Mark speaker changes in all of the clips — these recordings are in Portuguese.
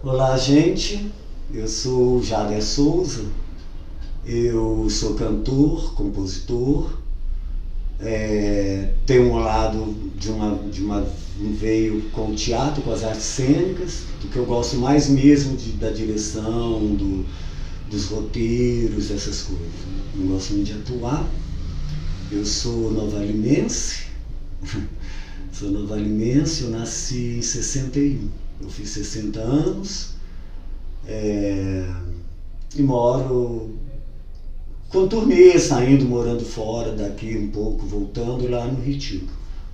Speaker 1: Olá, gente. Eu sou Jader Souza. Eu sou cantor, compositor. Tenho um lado veio com o teatro, com as artes cênicas, do que eu gosto mais mesmo da direção, dos roteiros, essas coisas. Eu gosto muito de atuar. Eu sou novalimense. Eu nasci em 61. Eu fiz 60 anos e moro, contornei saindo, morando fora daqui um pouco, voltando lá no Retiro,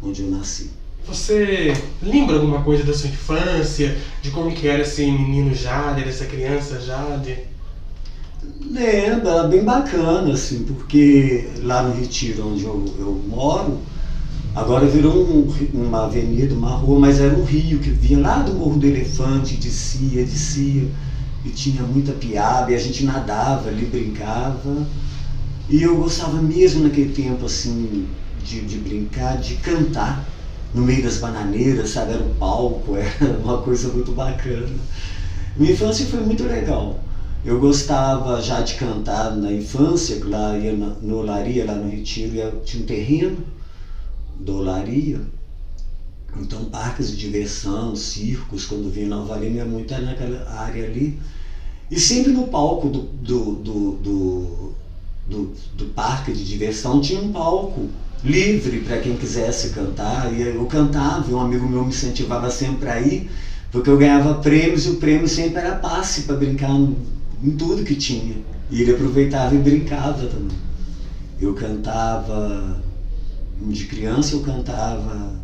Speaker 1: onde eu nasci.
Speaker 2: Você lembra alguma coisa da sua infância, de como que era esse menino Jader, essa criança Jader?
Speaker 1: Lembro, era bem bacana, assim, porque lá no Retiro, onde eu moro, agora virou uma avenida, uma rua, mas era um rio que vinha lá do Morro do Elefante, descia, e tinha muita piaba, e a gente nadava ali, brincava. E eu gostava mesmo naquele tempo, assim, de brincar, de cantar no meio das bananeiras, sabe? Era um palco, era uma coisa muito bacana. Minha infância foi muito legal. Eu gostava já de cantar na infância, lá ia no Olaria, lá no Retiro, tinha um terreno do Olaria, então parques de diversão, circos, quando vinha em Nova Lima, ia muito naquela área ali, e sempre no palco do parque de diversão tinha um palco livre para quem quisesse cantar, e eu cantava, e um amigo meu me incentivava sempre a ir, porque eu ganhava prêmios, e o prêmio sempre era passe para brincar em tudo que tinha, e ele aproveitava e brincava também. Eu cantava, de criança eu cantava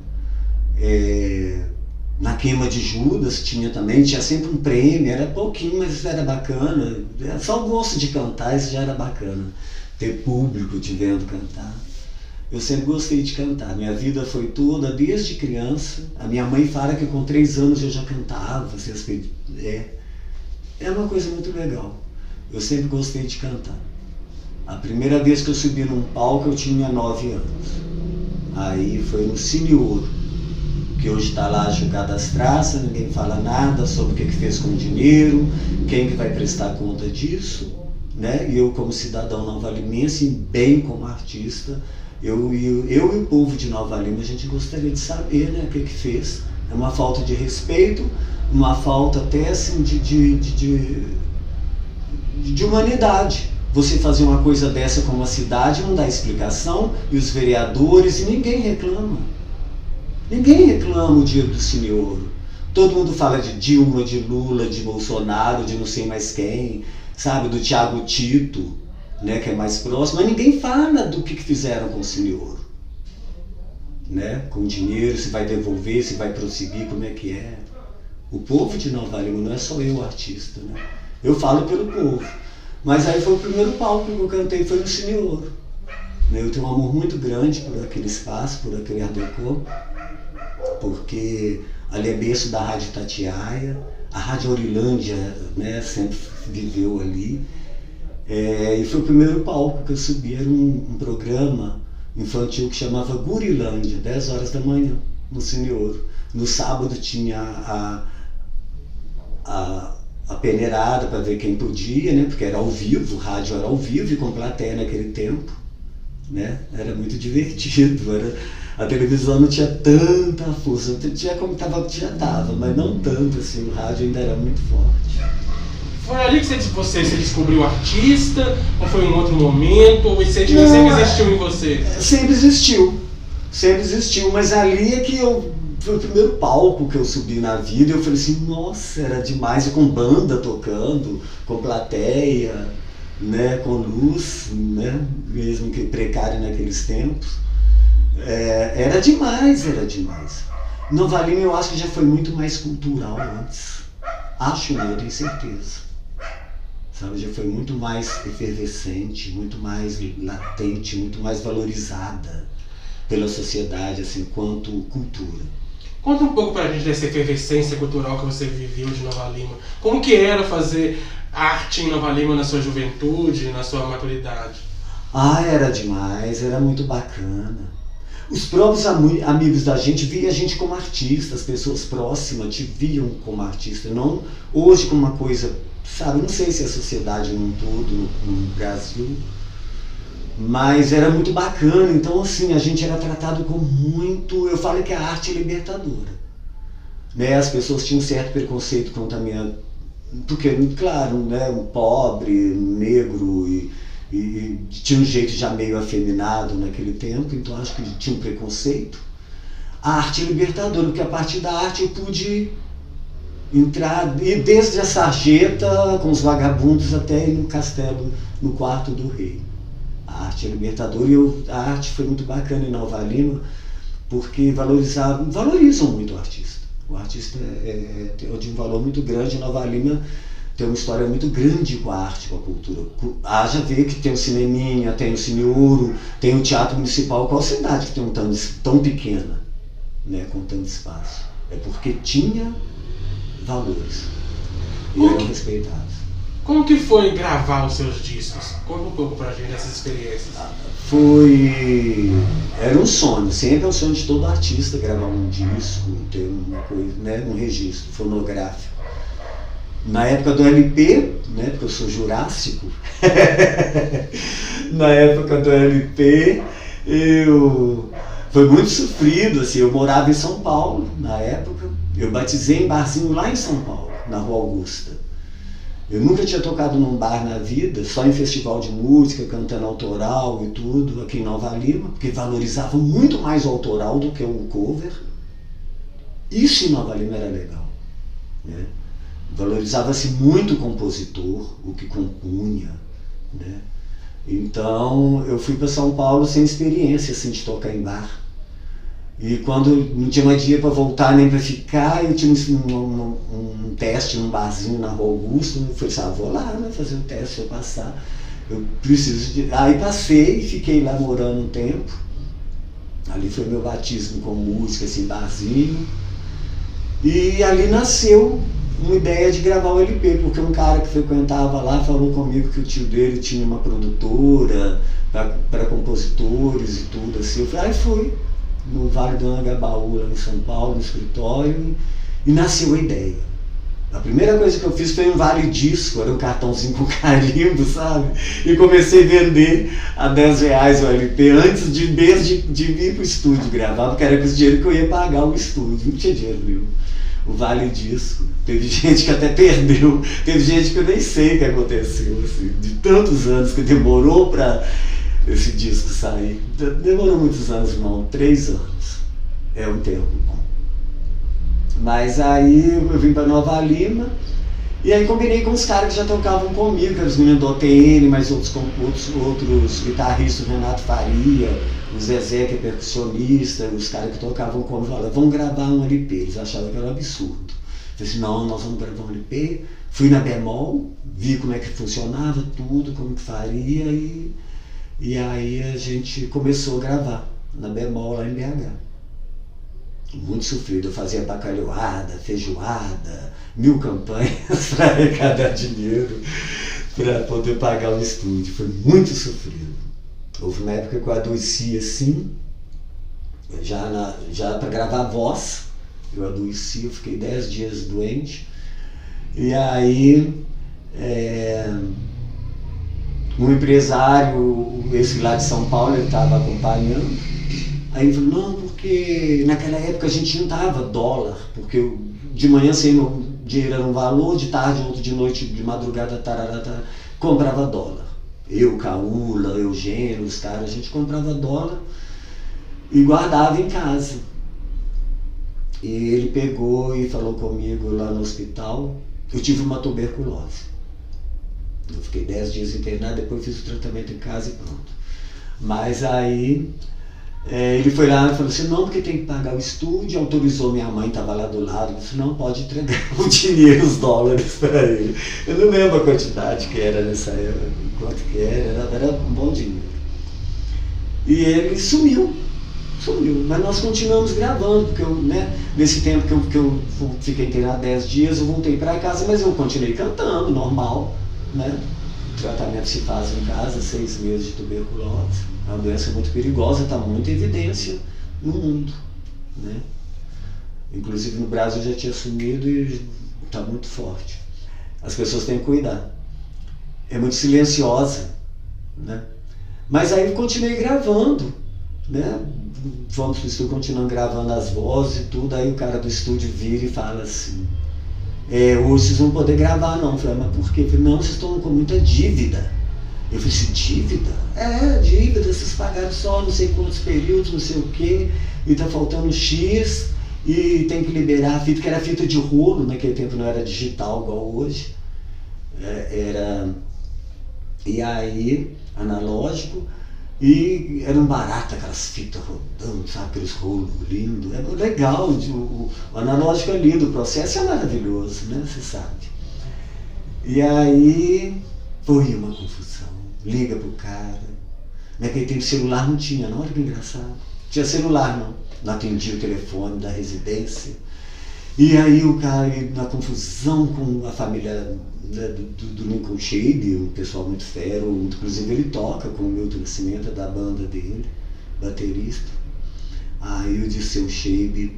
Speaker 1: na Queima de Judas, tinha sempre um prêmio, era pouquinho, mas era bacana, só o gosto de cantar, isso já era bacana, ter público te vendo cantar. Eu sempre gostei de cantar, minha vida foi toda desde criança. A minha mãe fala que com 3 anos eu já cantava, é uma coisa muito legal. Eu sempre gostei de cantar. A primeira vez que eu subi num palco eu tinha 9 anos. Aí foi no Cine Ouro, que hoje está lá julgado as traças, ninguém fala nada sobre o que fez com o dinheiro, quem que vai prestar conta disso, né? E eu, como cidadão novalimense, bem como artista, eu e o povo de Nova Lima, a gente gostaria de saber, né, o que fez. É uma falta de respeito, uma falta até assim de humanidade. Você fazer uma coisa dessa com uma cidade, não dá explicação, e os vereadores, e ninguém reclama. Ninguém reclama o dia do Cine Ouro. Todo mundo fala de Dilma, de Lula, de Bolsonaro, de não sei mais quem, sabe, do Thiago Tito, né, que é mais próximo, mas ninguém fala do que fizeram com o Cine Ouro, né, com o dinheiro, se vai devolver, se vai prosseguir, como é que é. O povo de Nova Lima, não é só eu, artista, né? Eu falo pelo povo. Mas aí foi o primeiro palco que eu cantei, foi no Cine Ouro. Eu tenho um amor muito grande por aquele espaço, por aquele Art Deco, porque ali é berço da Rádio Itatiaia, a Rádio Aurilândia, né, sempre viveu ali. E foi o primeiro palco que eu subi, era um programa infantil que chamava Gurilândia, 10 horas da manhã, no Cine Ouro. No sábado tinha a peneirada para ver quem podia, né? Porque era ao vivo, o rádio era ao vivo e com plateia naquele tempo, né? Era muito divertido, a televisão não tinha tanta força, tinha como tava, mas não tanto assim, o rádio ainda era muito forte.
Speaker 2: Foi ali que você se descobriu artista, ou foi em outro momento, ou sempre existiu em você?
Speaker 1: Sempre existiu, mas ali é que foi o primeiro palco que eu subi na vida, e eu falei assim, nossa, era demais, e com banda tocando, com plateia, né, com luz, né, mesmo que precário naqueles tempos. Era demais. Nova Lima eu acho que já foi muito mais cultural antes. Acho, eu tenho certeza. Sabe, já foi muito mais efervescente, muito mais latente, muito mais valorizada pela sociedade, assim, quanto cultura.
Speaker 2: Conta um pouco pra gente dessa efervescência cultural que você viveu de Nova Lima. Como que era fazer arte em Nova Lima na sua juventude, na sua maturidade?
Speaker 1: Era demais, era muito bacana. Os próprios amigos da gente viam a gente como artista, as pessoas próximas te viam como artista, não hoje como uma coisa, sabe, não sei se a sociedade num todo, no Brasil, mas era muito bacana. Então assim, a gente era tratado com muito, eu falo que a arte é libertadora, né? As pessoas tinham um certo preconceito contra a minha, porque, claro, né, um pobre, negro e tinha um jeito já meio afeminado naquele tempo, então acho que tinha um preconceito. A arte é libertadora, porque a partir da arte eu pude entrar, e desde a sarjeta com os vagabundos até ir no castelo, no quarto do rei. A arte é libertadora, e a arte foi muito bacana em Nova Lima, porque valorizam muito o artista. O artista é de um valor muito grande. Em Nova Lima tem uma história muito grande com a arte, com a cultura. Haja ver que tem o Cineminha, tem o Cine Ouro, tem o Teatro Municipal. Qual cidade que tem um tão pequena, né, com tanto espaço? É porque tinha valores e eram respeitados.
Speaker 2: Como que foi gravar os seus discos? Conta um pouco pra gente dessas experiências.
Speaker 1: Era um sonho, sempre é um sonho de todo artista gravar um disco, ter uma coisa, né, um registro fonográfico. Na época do LP, né, porque eu sou jurássico, na época do LP, foi muito sofrido, assim, eu morava em São Paulo na época, eu batizei em barzinho lá em São Paulo, na Rua Augusta. Eu nunca tinha tocado num bar na vida, só em festival de música, cantando autoral e tudo, aqui em Nova Lima, porque valorizavam muito mais o autoral do que o cover. Isso em Nova Lima era legal, né? Valorizava-se muito o compositor, o que compunha, né? Então eu fui para São Paulo sem experiência assim, de tocar em bar. E quando não tinha mais dia para voltar nem para ficar, eu tinha um teste num barzinho na Rua Augusta. Eu falei assim, vou lá, né, fazer um teste, se eu passar. Eu preciso de... Aí passei, fiquei lá morando um tempo. Ali foi meu batismo com música, assim, barzinho. E ali nasceu uma ideia de gravar o LP, porque um cara que frequentava lá falou comigo que o tio dele tinha uma produtora para compositores e tudo assim. Eu falei, fui no Vale do Anhangabaú, lá em São Paulo, no escritório, e nasceu a ideia. A primeira coisa que eu fiz foi um vale disco, era um cartãozinho com carimbo, sabe? E comecei a vender a R$10 o LP antes de vir pro estúdio gravar, porque era com esse dinheiro que eu ia pagar o estúdio, não tinha dinheiro nenhum. O vale disco. Teve gente que até perdeu, teve gente que eu nem sei o que aconteceu, assim, de tantos anos que demorou para esse disco sair. Demorou muitos anos, não, 3 anos. É um tempo bom. Mas aí eu vim para Nova Lima e aí combinei com os caras que já tocavam comigo, que eram os meninos do OTN, mas outros guitarristas, o Renato Faria, o Zezé, que é percussionista, os caras que tocavam comigo, falaram, vamos gravar um LP. Eles achavam que era um absurdo. Eu falei assim, não, nós vamos gravar um LP. Fui na Bemol, vi como é que funcionava tudo, como que faria, e aí a gente começou a gravar na Bemol lá em BH. Muito sofrido, eu fazia bacalhoada, feijoada, 1000 campanhas para arrecadar dinheiro para poder pagar o estúdio. Foi muito sofrido. Houve uma época que eu adoeci assim, já para gravar voz, eu adoeci, eu fiquei 10 dias doente. E aí um empresário, esse lá de São Paulo, ele estava acompanhando. Aí ele falou, não, porque naquela época a gente não dava dólar, porque de manhã o dinheiro era um valor, de tarde, outro de noite, de madrugada, comprava dólar. Eu, Caúla, Eugênio, os caras, a gente comprava dólar e guardava em casa. E ele pegou e falou comigo lá no hospital, eu tive uma tuberculose. Eu fiquei 10 dias internado, depois fiz o tratamento em casa e pronto. Mas aí ele foi lá e falou assim, não, porque tem que pagar o estúdio, autorizou, minha mãe estava lá do lado, disse, não, pode entregar o dinheiro, os dólares para ele. Eu não lembro a quantidade que era nessa época, quanto que era um bom dinheiro. E ele sumiu, mas nós continuamos gravando, porque eu, né, nesse tempo que eu fiquei internado 10 dias, eu voltei para casa, mas eu continuei cantando, normal, né? O tratamento se faz em casa, 6 meses de tuberculose. É uma doença muito perigosa, está muito em evidência no mundo, né? Inclusive no Brasil já tinha sumido e está muito forte. As pessoas têm que cuidar. É muito silenciosa, né? Mas aí eu continuei gravando, né? Vamos pro estúdio, continuando gravando as vozes e tudo. Aí o cara do estúdio vira e fala assim: hoje vocês não vão poder gravar não. Eu falei: mas por quê? Eu falei: não, vocês estão com muita dívida. Eu falei assim: dívida? Dívida, vocês pagaram só não sei quantos períodos, não sei o quê, e tá faltando X, e tem que liberar a fita, que era fita de rolo, naquele tempo não era digital igual hoje. E aí, analógico, e era um barato aquelas fitas rodando, sabe, aqueles rolos lindos. É legal, o analógico é lindo, o processo é maravilhoso, né, você sabe. E aí, foi uma confusão. Liga pro cara. Naquele tempo celular não tinha, não, olha que engraçado. Tinha celular não atendia o telefone da residência. E aí o cara, na confusão com a família, né, do Lincoln Shade, um pessoal muito fero, inclusive ele toca com o Milton Nascimento, da banda dele, baterista. Aí eu disse ao Shade: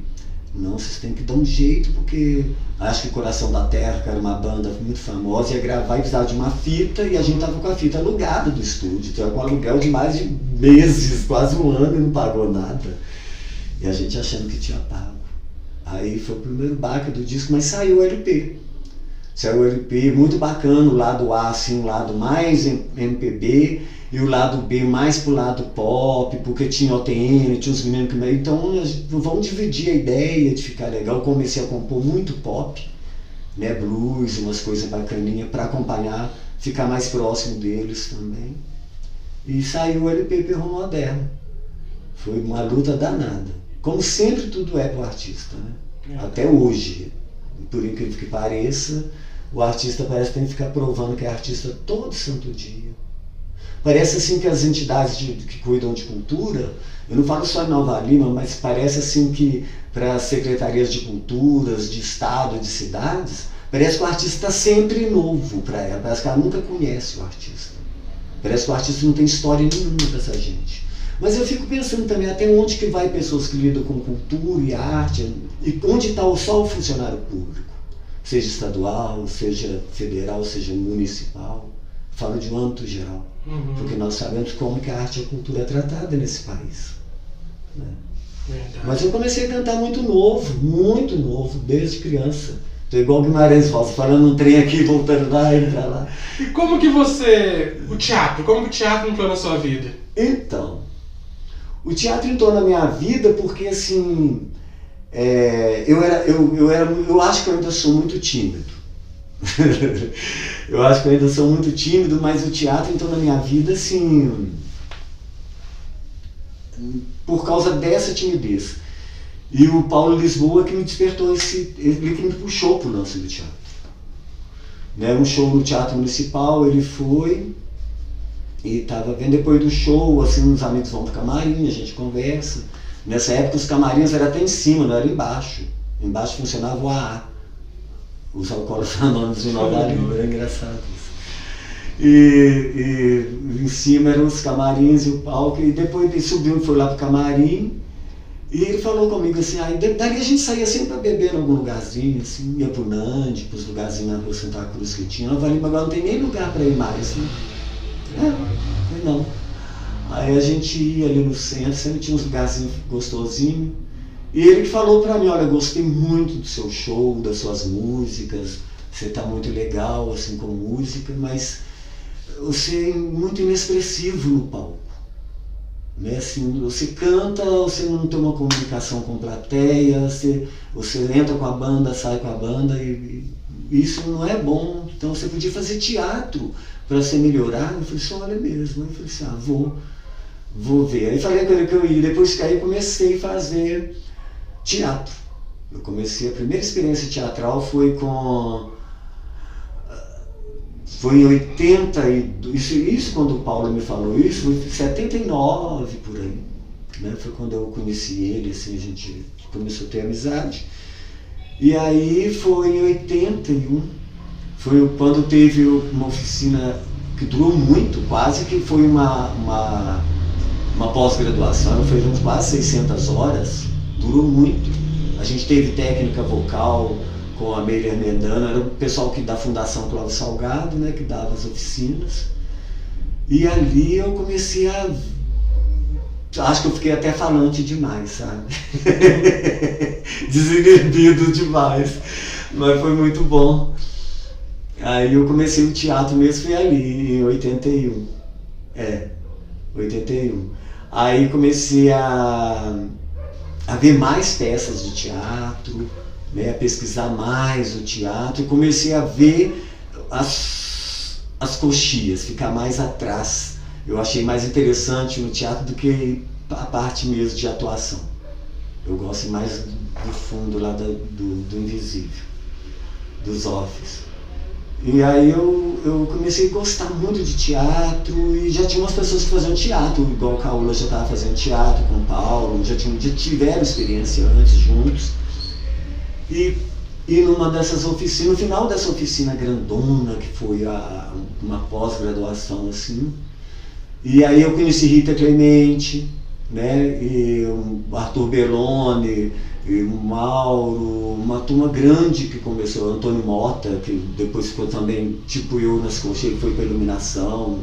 Speaker 1: não, vocês têm que dar um jeito, porque acho que Coração da Terra, que era uma banda muito famosa, ia gravar e precisava de uma fita, e a gente tava com a fita alugada do estúdio, então com aluguel de mais de meses, quase um ano, e não pagou nada. E a gente achando que tinha pago. Aí foi o primeiro baque do disco, mas saiu o LP. Saiu o LP, muito bacana, o lado A, assim, o lado mais MPB, e o lado B mais pro lado pop, porque tinha OTN, tinha uns meninos que... Então, vamos dividir a ideia de ficar legal. Eu comecei a compor muito pop, né, blues, umas coisas bacaninhas, para acompanhar, ficar mais próximo deles também. E saiu o LP Perro Moderno. Foi uma luta danada. Como sempre tudo é pro artista, né? Até hoje, por incrível que pareça, o artista parece que tem que ficar provando que é artista todo santo dia. Parece assim que as entidades que cuidam de cultura, eu não falo só em Nova Lima, mas parece assim que para as secretarias de culturas, de estado, de cidades, parece que o artista está sempre novo para ela, parece que ela nunca conhece o artista. Parece que o artista não tem história nenhuma para essa gente. Mas eu fico pensando também até onde que vai pessoas que lidam com cultura e arte, e onde está só o funcionário público, seja estadual, seja federal, seja municipal. Falo de um âmbito geral, porque nós sabemos como que a arte e a cultura é tratada nesse país, né? Mas eu comecei a cantar muito novo, desde criança. Tô igual Guimarães Rosa, falando um trem aqui, voltando lá e pra lá.
Speaker 2: E como que como que o teatro entrou na sua vida?
Speaker 1: Então, o teatro entrou na minha vida porque, assim, eu acho que eu ainda sou muito tímido. Eu acho que eu ainda sou muito tímido, mas o teatro entrou na minha vida, assim, por causa dessa timidez. E o Paulo Lisboa que me despertou ele que me puxou pro lance do teatro. Né, um show no Teatro Municipal, ele foi e estava vendo. Depois do show, assim, os amigos vão pro camarim, a gente conversa. Nessa época os camarins eram até em cima, não era embaixo. Embaixo funcionava o AA, os Alcoólatras Anônimos de Nova Lima, era engraçado isso. E em cima eram os camarins e o palco, e depois ele subiu e foi lá pro camarim. E ele falou comigo assim, dali a gente saía sempre para beber em algum lugarzinho, assim, ia pro Nandi, pros lugarzinhos na rua Santa Cruz que tinha. Nova Lima agora não tem nem lugar para ir mais, né? Não. Aí a gente ia ali no centro, sempre tinha uns lugarzinhos gostosinhos. E ele que falou para mim: olha, gostei muito do seu show, das suas músicas, você tá muito legal assim com música, mas você é muito inexpressivo no palco. Né? Assim, você canta, você não tem uma comunicação com a plateia, você entra com a banda, sai com a banda, e isso não é bom. Então você podia fazer teatro para você melhorar. Eu falei assim: olha mesmo. Eu falei assim: vou ver. Aí falei com ele que eu ia. Depois que aí comecei a fazer teatro. A primeira experiência teatral foi em 82, isso quando o Paulo me falou isso, foi em 79 por aí, né? Foi quando eu conheci ele, assim, a gente começou a ter amizade. E aí foi em 81, foi quando teve uma oficina que durou muito, quase que foi uma uma pós-graduação, foi quase 600 horas, durou muito. A gente teve técnica vocal com a Meire Mendana, era o pessoal da Fundação Clóvis Salgado, né, que dava as oficinas. E ali eu comecei acho que eu fiquei até falante demais, sabe? Desinibido demais. Mas foi muito bom. Aí eu comecei o teatro mesmo, foi ali, em 81. 81. Aí comecei a ver mais peças de teatro, né, a pesquisar mais o teatro, e comecei a ver as coxias, ficar mais atrás. Eu achei mais interessante no teatro do que a parte mesmo de atuação. Eu gosto mais do fundo lá do invisível, dos offs. E aí eu comecei a gostar muito de teatro, e já tinha umas pessoas que faziam teatro, igual o Caula já estava fazendo teatro com o Paulo, já tiveram experiência antes juntos. E numa dessas oficinas, no final dessa oficina grandona, que foi uma pós-graduação assim, e aí eu conheci Rita Clemente, né, e o Arthur Belloni, e o Mauro, uma turma grande que começou, Antônio Mota, que depois ficou também, tipo eu, nas coxas, que foi para iluminação.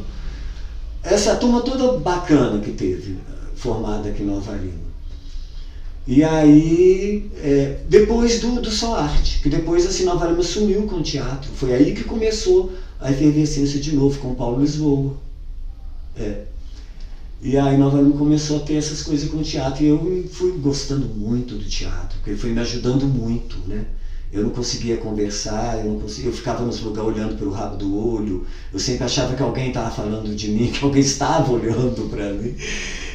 Speaker 1: Essa turma toda bacana que teve, formada aqui em Nova Lima. E aí, depois do Só Arte, que depois assim, Nova Lima sumiu com o teatro, foi aí que começou a efervescência de novo, com o Paulo Lisboa. E aí Nova Lima começou a ter essas coisas com o teatro, e eu fui gostando muito do teatro, porque foi me ajudando muito, né? Eu não conseguia conversar, eu ficava nos lugares olhando pelo rabo do olho, eu sempre achava que alguém estava falando de mim, que alguém estava olhando para mim.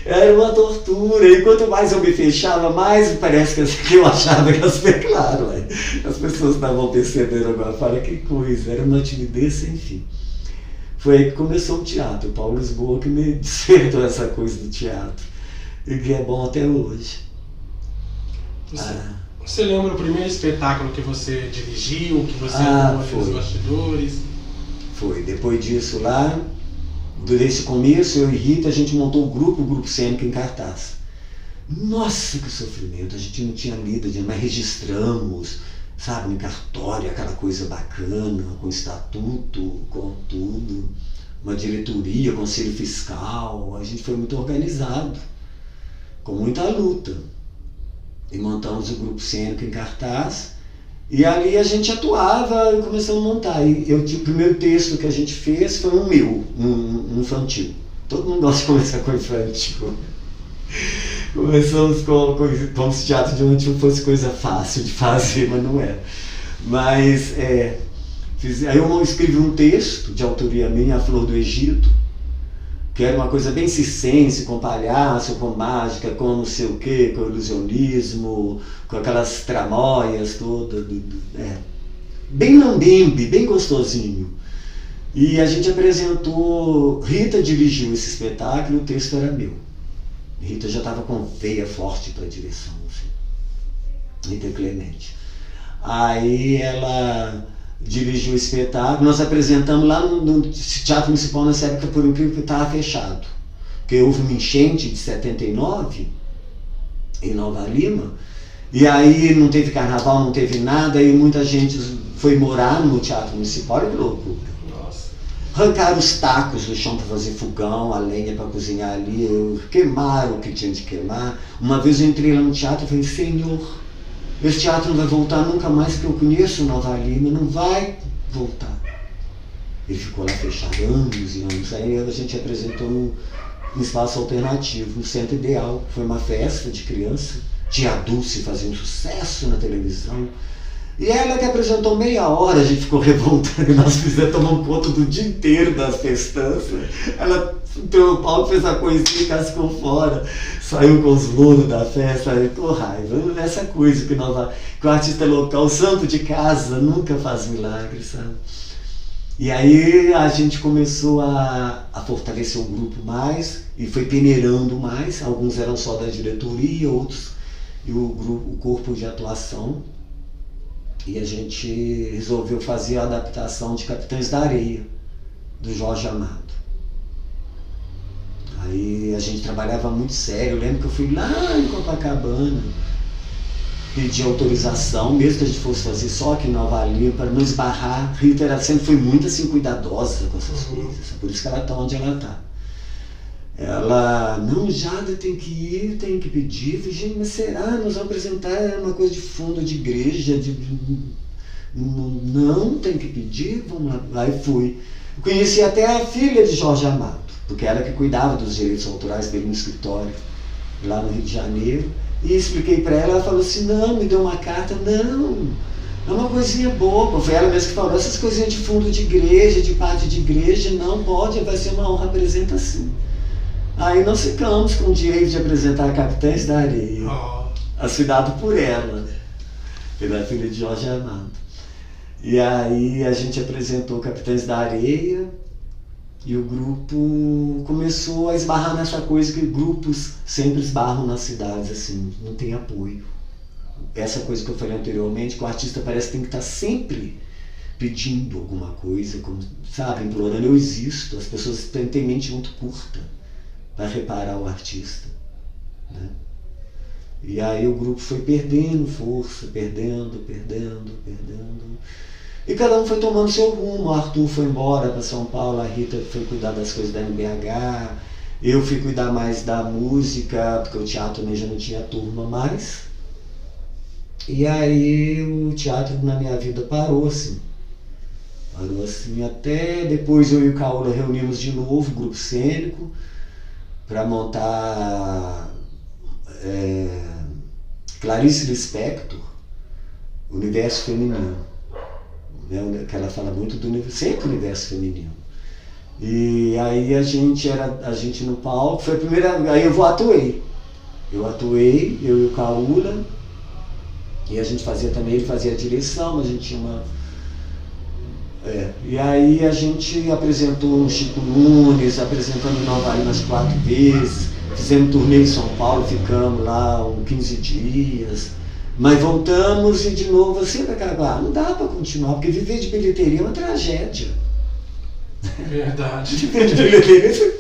Speaker 1: Era uma tortura, e quanto mais eu me fechava, mais parece que eu achava que claro, as pessoas estavam percebendo agora, fala que coisa, era uma timidez sem fim. Foi aí que começou o teatro, o Paulo Lisboa que me despertou essa coisa do teatro, e que é bom até hoje.
Speaker 2: Você lembra o primeiro espetáculo que você dirigiu, que você atuou nos bastidores?
Speaker 1: Foi, depois disso lá, durante esse começo, eu e Rita, a gente montou o grupo cênico em cartaz. Nossa, que sofrimento, a gente não tinha lido, mas registramos, sabe, em cartório, aquela coisa bacana, com estatuto, com tudo, uma diretoria, conselho fiscal, a gente foi muito organizado, com muita luta. E montamos o grupo cênico em cartaz, e ali a gente atuava e começamos a montar. E o primeiro texto que a gente fez foi um infantil. Todo mundo gosta de começar com infantil. Começamos como se teatro de infantil fosse coisa fácil de fazer, mas não é. Mas aí eu escrevi um texto de autoria minha, A Flor do Egito, que era uma coisa bem circense, com palhaço, com mágica, com não sei o quê, com ilusionismo, com aquelas tramóias todas, bem lambembe, bem gostosinho. E a gente apresentou, Rita dirigiu esse espetáculo e o texto era meu. Rita já estava com veia forte para a direção, assim. Rita Clemente. Aí ela dirigiu o espetáculo, nós apresentamos lá no Teatro Municipal, nessa época, por incrível que estava fechado. Porque houve uma enchente de 79 em Nova Lima, e aí não teve carnaval, não teve nada, e muita gente foi morar no Teatro Municipal, olha que loucura.
Speaker 2: Nossa.
Speaker 1: Arrancaram os tacos do chão para fazer fogão, a lenha para cozinhar ali, queimaram o que tinha de queimar. Uma vez eu entrei lá no teatro e falei, Senhor, esse teatro não vai voltar nunca mais, que eu conheço Nova Lima, não vai voltar. Ele ficou lá fechado anos e anos. Aí a gente apresentou no espaço alternativo, no Centro Ideal. Foi uma festa de criança. Tia Dulce fazia um sucesso na televisão. E ela que apresentou meia hora, a gente ficou revoltado, nós tomamos conta do dia inteiro das festanças. Ela entrou no palco, fez a coisinha, cascou fora, saiu com os louros da festa, aí com raiva. Essa coisa que o artista local, o santo de casa, nunca faz milagre, sabe? E aí a gente começou a fortalecer o grupo mais, e foi peneirando mais, alguns eram só da diretoria, outros, e o corpo de atuação. E a gente resolveu fazer a adaptação de Capitães da Areia, do Jorge Amado. Aí a gente trabalhava muito sério. Eu lembro que eu fui lá em Copacabana pedir autorização, mesmo que a gente fosse fazer só aqui em Nova Lima, para não esbarrar. Rita sempre foi muito assim, cuidadosa com essas coisas. Por isso que ela está onde ela está. Ela, não, Jada, tem que ir, tem que pedir. Eu falei, gente, mas será? Nós vamos apresentar uma coisa de fundo de igreja, não, tem que pedir, vamos lá. Aí fui. Conheci até a filha de Jorge Amado, porque ela que cuidava dos direitos autorais dele no escritório, lá no Rio de Janeiro. E expliquei para ela, ela falou assim, não, me deu uma carta, não, é uma coisinha boba. Foi ela mesma que falou, essas coisinhas de fundo de igreja, de parte de igreja, não pode, vai ser uma honra, apresenta assim. Aí nós ficamos com o direito de apresentar Capitães da Areia, assinado por ela, pela filha de Jorge Amado. E aí a gente apresentou Capitães da Areia e o grupo começou a esbarrar nessa coisa que grupos sempre esbarram nas cidades, assim, não tem apoio. Essa coisa que eu falei anteriormente, que o artista parece que tem que estar sempre pedindo alguma coisa, como, sabe, implorando, eu existo. As pessoas têm mente muito curta para reparar o artista, né? E aí o grupo foi perdendo força, perdendo. E cada um foi tomando seu rumo. O Arthur foi embora para São Paulo, a Rita foi cuidar das coisas da NBH, eu fui cuidar mais da música, porque o teatro também já não tinha turma mais. E aí o teatro na minha vida parou assim, até depois eu e o Caola reunimos de novo o grupo cênico para montar Clarice Lispector, Universo Feminino, né, que ela fala muito do sempre universo feminino. E aí a gente no palco, foi a primeira, aí eu atuei, eu e o Caola, e a gente fazia também, ele fazia a direção, a gente tinha uma... E aí a gente apresentou o Chico Nunes, apresentando em Nova Lima umas 4 vezes, fizemos turnê em São Paulo, ficamos lá uns 15 dias, mas voltamos e de novo sempre aquela, não dá para continuar, porque viver de bilheteria é uma tragédia.
Speaker 2: Verdade.
Speaker 1: Viver de bilheteria,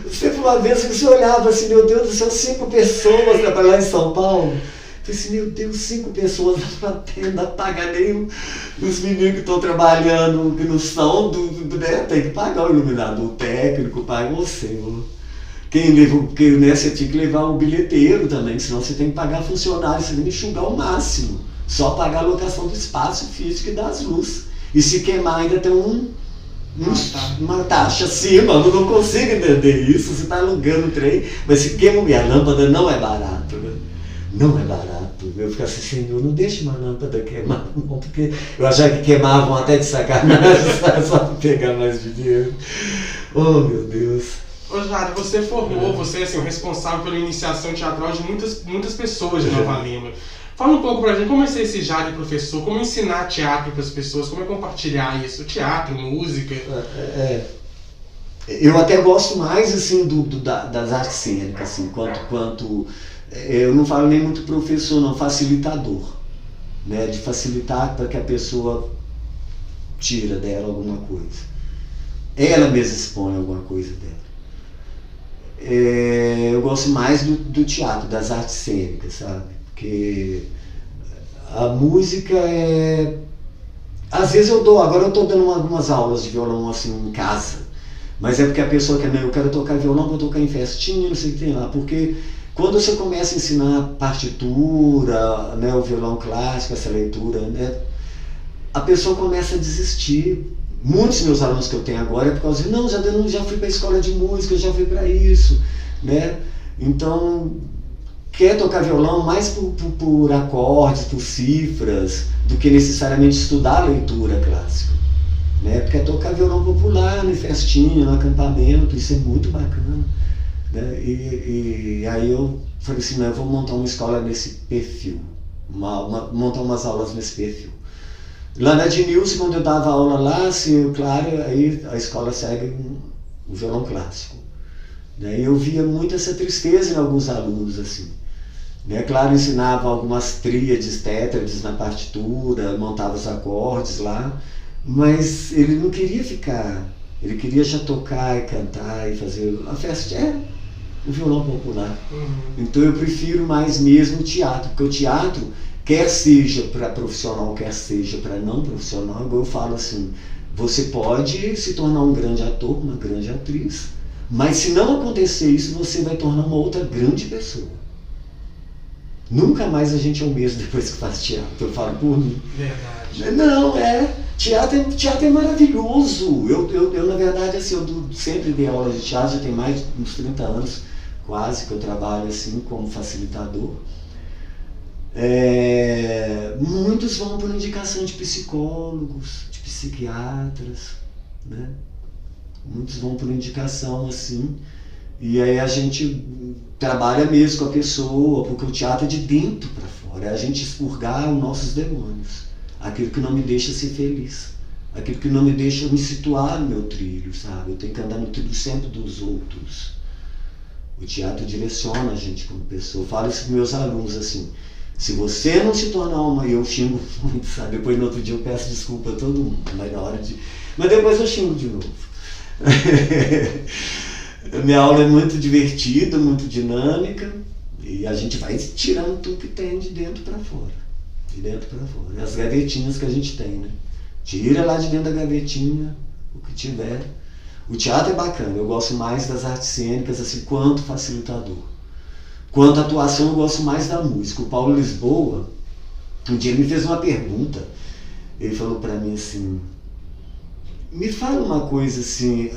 Speaker 1: você foi uma vez que você olhava assim, meu Deus do céu, 5 pessoas trabalhar em São Paulo. Eu falei assim, meu Deus, 5 pessoas na plateia, não dá pra pagar nem os meninos que estão trabalhando, que não são, né? Tem que pagar o iluminador, o técnico, paga você. Quem leva, porque né, você tinha que levar o bilheteiro também, senão você tem que pagar funcionário, você tem que enxugar o máximo. Só pagar a locação do espaço físico e das luzes. E se queimar ainda tem uma taxa acima, eu não consigo entender isso, você está alugando o trem, mas se queima a lâmpada não é barato, né? Não é barato. Eu fico assim, Senhor, não deixe uma lâmpada queimar, não, porque eu achava que queimavam até de sacanagem, só para pegar mais dinheiro. Oh, meu Deus.
Speaker 2: Ô Jada, você formou, você é assim, o responsável pela iniciação teatral de muitas pessoas de Nova Lima. Fala um pouco pra gente, como é ser esse Jada professor, como ensinar teatro para as pessoas, como é compartilhar isso, teatro, música.
Speaker 1: Eu até gosto mais assim, das artes cênicas, assim, quanto eu não falo nem muito professor, não, facilitador, né, de facilitar para que a pessoa tira dela alguma coisa. Ela mesma expõe alguma coisa dela. Eu gosto mais do teatro, das artes cênicas, sabe? Porque a música às vezes agora eu estou dando algumas aulas de violão assim em casa, mas é porque a pessoa quer, eu quero tocar violão, vou tocar em festinha, não sei o que tem lá, porque quando você começa a ensinar partitura, né, o violão clássico, essa leitura, né, a pessoa começa a desistir. Muitos meus alunos que eu tenho agora é por causa de, não, já fui para a escola de música, já fui para isso, né? Então, quer tocar violão mais por acordes, por cifras, do que necessariamente estudar a leitura clássica, né? Porque é tocar violão popular, em festinha, no acampamento, isso é muito bacana, né? E aí eu falei assim, não, eu vou montar uma escola nesse perfil, montar umas aulas nesse perfil. Lá na Ednilson, quando eu dava aula lá, assim, claro, aí a escola segue o violão clássico. Né? Eu via muito essa tristeza em alguns alunos, assim. Né? Claro, ensinava algumas tríades, tétrades na partitura, montava os acordes lá, mas ele não queria ficar, ele queria já tocar e cantar e fazer a festa. o violão popular. Então eu prefiro mais mesmo o teatro, porque o teatro, quer seja para profissional, quer seja para não profissional, igual eu falo assim, você pode se tornar um grande ator, uma grande atriz, mas se não acontecer isso, você vai tornar uma outra grande pessoa. Nunca mais a gente é o mesmo depois que faz teatro, eu falo por mim.
Speaker 2: Verdade.
Speaker 1: Não, teatro é maravilhoso. Eu na verdade, assim, eu sempre dei aula de teatro, já tem mais de uns 30 anos, quase, que eu trabalho assim como facilitador. Muitos vão por indicação de psicólogos, de psiquiatras, né? Muitos vão por indicação assim, e aí a gente trabalha mesmo com a pessoa, porque o teatro é de dentro para fora, é a gente expurgar os nossos demônios, aquilo que não me deixa ser feliz, aquilo que não me deixa me situar no meu trilho, sabe? Eu tenho que andar no trilho sempre dos outros. O teatro direciona a gente como pessoa. Eu falo isso para meus alunos assim, se você não se tornar uma... Eu xingo muito, sabe? Depois no outro dia eu peço desculpa a todo mundo, mas depois eu xingo de novo. Minha aula é muito divertida, muito dinâmica, e a gente vai tirando tudo que tem de dentro para fora. De dentro para fora. As gavetinhas que a gente tem, né? Tira lá de dentro da gavetinha o que tiver. O teatro é bacana, eu gosto mais das artes cênicas, assim, quanto facilitador. Quanto à atuação, eu gosto mais da música. O Paulo Lisboa, um dia me fez uma pergunta. Ele falou para mim assim, me fala uma coisa assim,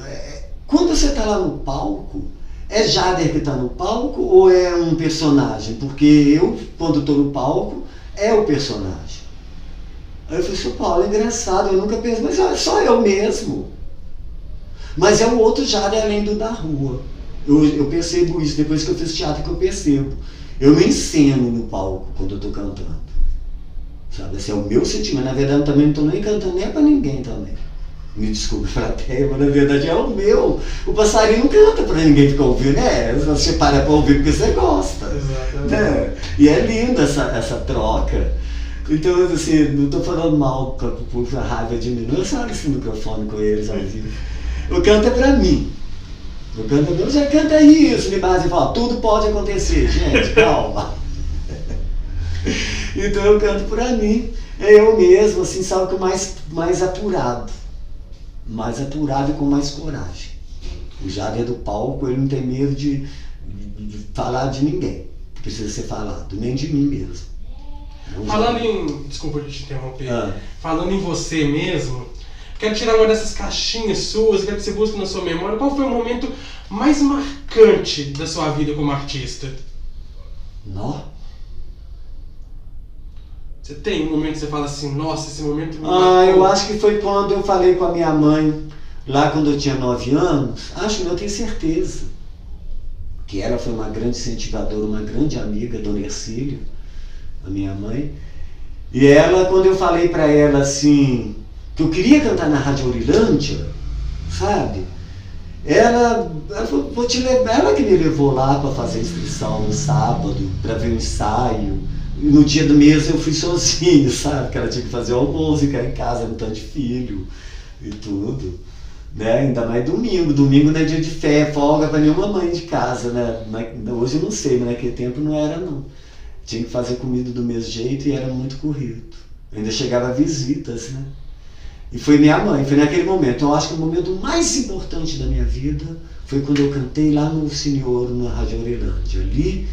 Speaker 1: quando você está lá no palco, é Jader que está no palco ou é um personagem? Porque eu, quando estou no palco, é o personagem. Aí eu falei, seu Paulo, é engraçado, eu nunca pensei, mas é só eu mesmo. Mas é o outro Jader além do da rua. Eu percebo isso, depois que eu fiz teatro que eu percebo. Eu me enceno no palco quando eu estou cantando. Sabe, esse é o meu sentimento. Na verdade, eu também não estou nem cantando nem para ninguém também. Me desculpe, plateia, mas na verdade é o meu. O passarinho não canta para ninguém ficar ouvindo, né? Você para para ouvir porque você gosta.
Speaker 2: Exatamente.
Speaker 1: Né? E é linda essa troca. Então, assim, não estou falando mal por raiva de mim, não. Eu saio esse microfone com eles ao vivo. O canto é para mim. O canto é meu, já canta isso, de base e fala, tudo pode acontecer, gente, calma. Então eu canto para mim, é eu mesmo, assim, sabe, que mais apurado. Mais apurado e com mais coragem. O Jader do palco, ele não tem medo de falar de ninguém. Precisa ser falado, nem de mim mesmo.
Speaker 2: Falando em... Desculpa te interromper. Falando em você mesmo, quero tirar uma dessas caixinhas suas, quero que você busque na sua memória. Qual foi o momento mais marcante da sua vida como artista?
Speaker 1: Nó?
Speaker 2: Você tem um momento que você fala assim, nossa, esse momento...
Speaker 1: eu acho que foi quando eu falei com a minha mãe, lá quando eu tinha 9 anos, eu tenho certeza, que ela foi uma grande incentivadora, uma grande amiga, Dona Ercília, a minha mãe, e ela, quando eu falei para ela assim, que eu queria cantar na Rádio Aurilândia, sabe? Ela falou, vou te levar, ela que me levou lá para fazer inscrição no sábado, para ver o ensaio. E no dia do mês eu fui sozinho, sabe? Que ela tinha que fazer o almoço, ficar em casa, um tanto de filho e tudo. Né? Ainda mais domingo. Domingo não é dia de fé, folga para nenhuma mãe de casa, né? Hoje eu não sei, mas naquele tempo não era não. Tinha que fazer comida do mesmo jeito e era muito corrido. Ainda chegava visitas, né? E foi minha mãe, foi naquele momento. Eu acho que o momento mais importante da minha vida foi quando eu cantei lá no Cine Ouro, na Rádio Aurilândia. Ali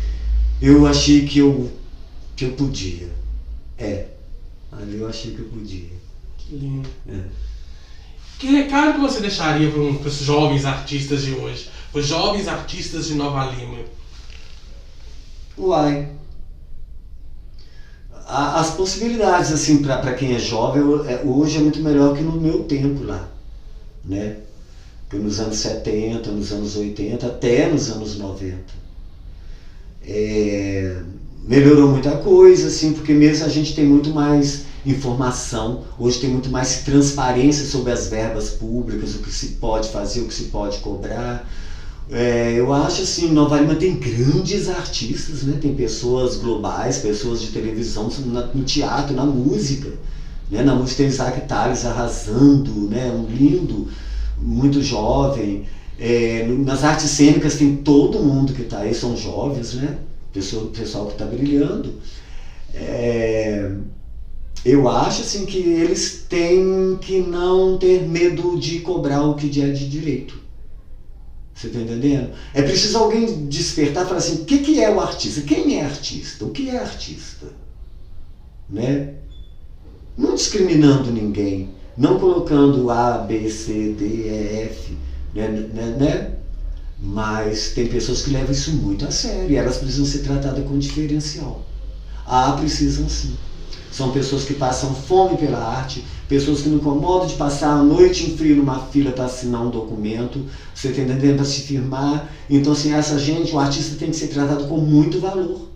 Speaker 1: eu achei que eu podia. Ali eu achei que eu podia.
Speaker 2: Que lindo. Que recado que você deixaria para os jovens artistas de hoje? Os jovens artistas de Nova Lima?
Speaker 1: Uai. As possibilidades, assim, para quem é jovem, hoje é muito melhor que no meu tempo lá, né? Que nos anos 70, nos anos 80, até nos anos 90. Melhorou muita coisa, assim, porque mesmo a gente tem muito mais informação, hoje tem muito mais transparência sobre as verbas públicas, o que se pode fazer, o que se pode cobrar. Eu acho assim, Nova Lima tem grandes artistas, né? Tem pessoas globais, pessoas de televisão, no teatro, na música. Né? Na música tem Isaac Tales arrasando, né? Um lindo, muito jovem. Nas artes cênicas tem todo mundo que está aí, são jovens, né? Pessoal que está brilhando. Eu acho assim, que eles têm que não ter medo de cobrar o que é de direito. Você está entendendo? É preciso alguém despertar e falar assim, o que é o artista? Quem é artista? O que é artista? Né? Não discriminando ninguém, não colocando A, B, C, D, E, F, né? Mas tem pessoas que levam isso muito a sério e elas precisam ser tratadas com diferencial. Precisam sim. São pessoas que passam fome pela arte, pessoas que não incomodam de passar a noite em frio numa fila para assinar um documento, você está entendendo, para se firmar. Então, assim, essa gente, o artista tem que ser tratado com muito valor.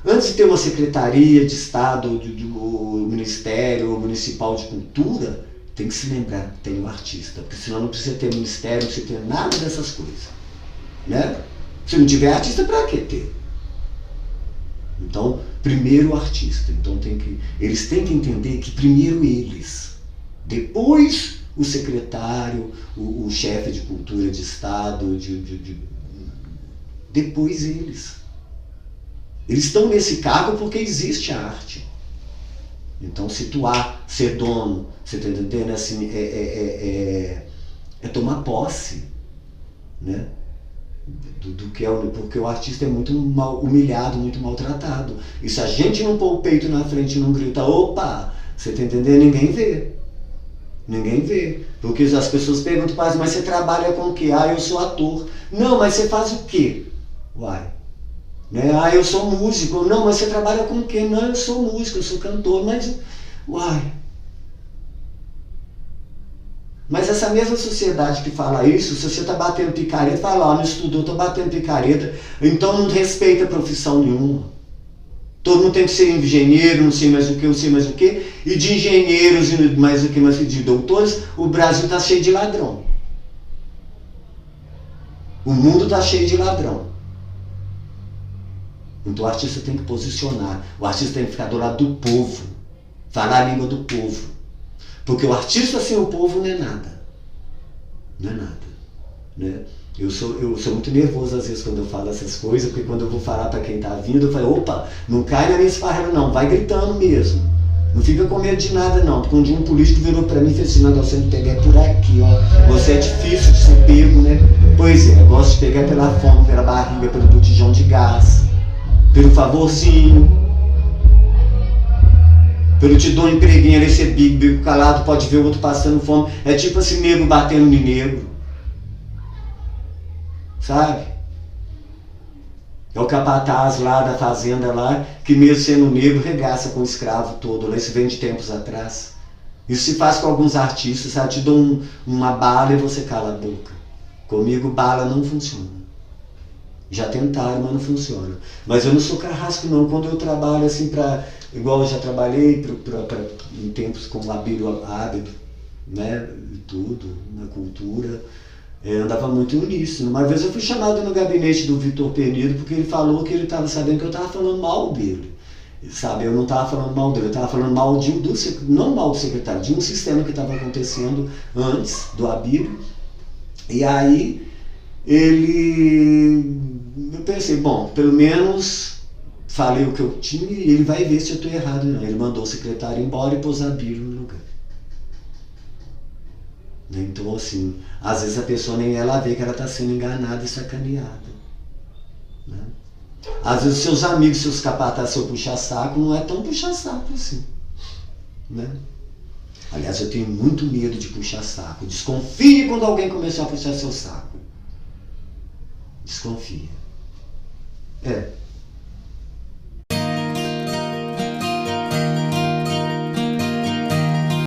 Speaker 1: Antes de ter uma secretaria de Estado, do Ministério Municipal de Cultura, tem que se lembrar que tem o artista, porque senão não precisa ter ministério, não precisa ter nada dessas coisas. Né? Se não tiver artista, para que ter? Então, primeiro o artista. Então eles têm que entender que primeiro eles, depois o secretário, o chefe de cultura de Estado, depois eles. Eles estão nesse cargo porque existe a arte. Então, situar, ser dono, você está entendendo? Assim, é tomar posse, né? Do que porque o artista é muito mal humilhado, muito maltratado. E se a gente não pôr o peito na frente e não grita, opa, você tá entendendo? Ninguém vê. Ninguém vê. Porque as pessoas perguntam, mas você trabalha com o quê? Eu sou ator. Não, mas você faz o quê? Uai. Né? Eu sou músico. Não, mas você trabalha com o quê? Não, eu sou músico, eu sou cantor. Uai. Mas essa mesma sociedade que fala isso, se você está batendo picareta, fala, não estudou, estou batendo picareta, então não respeita profissão nenhuma. Todo mundo tem que ser engenheiro, não sei mais o que, não sei mais o que, e de engenheiros e mais o que, mais de doutores, o Brasil está cheio de ladrão. O mundo está cheio de ladrão. Então o artista tem que posicionar, o artista tem que ficar do lado do povo, falar a língua do povo. Porque o artista sem o povo não é nada. Não é nada. Né? Eu sou muito nervoso às vezes quando eu falo essas coisas, porque quando eu vou falar para quem está vindo, eu falo, opa, não cai na minha esparrela não, vai gritando mesmo. Não fica com medo de nada não, porque um dia um político virou para mim e fez assim, não, você me pegar por aqui, ó. Você é difícil de ser pego, né? Pois é, eu gosto de pegar pela fome, pela barriga, pelo botijão de gás, pelo favorzinho. Eu te dou um empreguinho ali, ser bico calado, pode ver o outro passando fome. É tipo assim, negro batendo em negro. Sabe? É o capataz lá da fazenda lá, que mesmo sendo negro, regaça com o escravo todo. Lá isso vem de tempos atrás. Isso se faz com alguns artistas, sabe? Te dou uma bala e você cala a boca. Comigo bala não funciona. Já tentaram, mas não funciona. Mas eu não sou carrasco não. Quando eu trabalho assim igual eu já trabalhei em tempos com o Abílio, né, tudo, na cultura, andava muito nisso. Uma vez eu fui chamado no gabinete do Vitor Penido porque ele falou que ele estava sabendo que eu estava falando mal dele. Sabe, eu não estava falando mal dele, eu estava falando mal não mal do secretário, de um sistema que estava acontecendo antes do Abílio. E aí eu pensei, bom, pelo menos falei o que eu tinha e ele vai ver se eu estou errado. Não. Ele mandou o secretário embora e pôs a Abílio no lugar. Então, assim, às vezes a pessoa nem ela vê que ela está sendo enganada e sacaneada. Né? Às vezes seus amigos, seus capatazes, seu puxa-saco, não é tão puxa-saco assim. Né? Aliás, eu tenho muito medo de puxar-saco. Desconfie quando alguém começar a puxar seu saco. Desconfia.